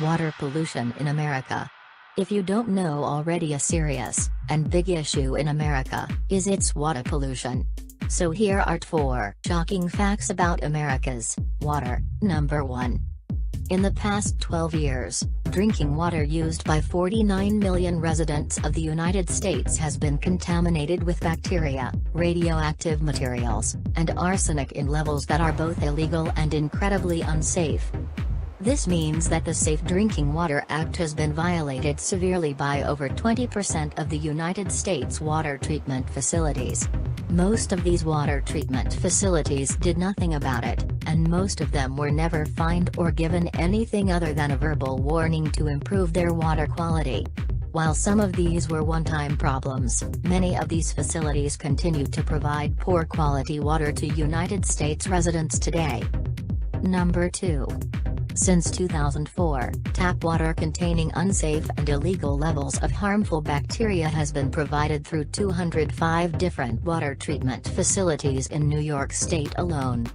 Water pollution in America. If you don't know already, a serious and big issue in America is its water pollution. So here are 4 shocking facts about America's water. Number 1. In the past 12 years, drinking water used by 49 million residents of the United States has been contaminated with bacteria, radioactive materials, and arsenic in levels that are both illegal and incredibly unsafe. This means that the Safe Drinking Water Act has been violated severely by over 20% of the United States water treatment facilities. Most of these water treatment facilities did nothing about it, and most of them were never fined or given anything other than a verbal warning to improve their water quality. While some of these were one-time problems, many of these facilities continue to provide poor quality water to United States residents today. Number 2. Since 2004, tap water containing unsafe and illegal levels of harmful bacteria has been provided through 205 different water treatment facilities in New York State alone.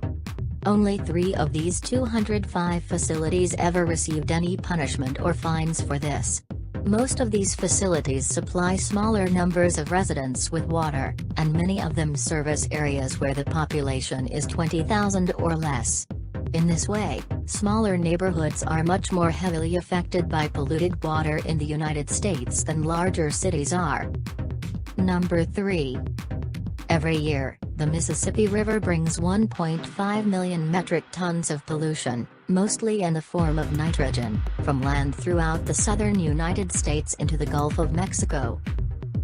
Only 3 of these 205 facilities ever received any punishment or fines for this. Most of these facilities supply smaller numbers of residents with water, and many of them service areas where the population is 20,000 or less. In this way, smaller neighborhoods are much more heavily affected by polluted water in the United States than larger cities are. Number 3. Every year, the Mississippi River brings 1.5 million metric tons of pollution, mostly in the form of nitrogen, from land throughout the southern United States into the Gulf of Mexico.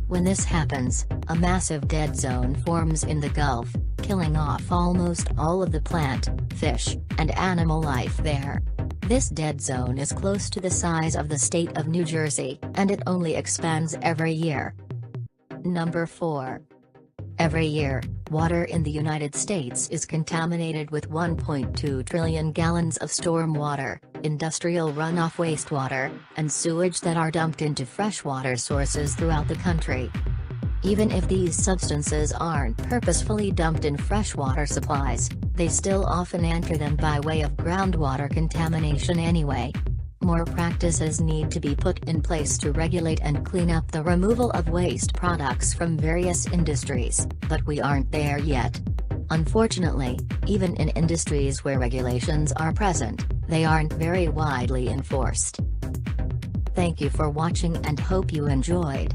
When this happens, a massive dead zone forms in the Gulf, killing off almost all of the plant, fish, and animal life there. This dead zone is close to the size of the state of New Jersey, and it only expands every year. Number 4. Every year, water in the United States is contaminated with 1.2 trillion gallons of storm water, industrial runoff wastewater, and sewage that are dumped into freshwater sources throughout the country. Even if these substances aren't purposefully dumped in freshwater supplies, they still often enter them by way of groundwater contamination anyway. More practices need to be put in place to regulate and clean up the removal of waste products from various industries, but we aren't there yet. Unfortunately, even in industries where regulations are present, they aren't very widely enforced. Thank you for watching and hope you enjoyed.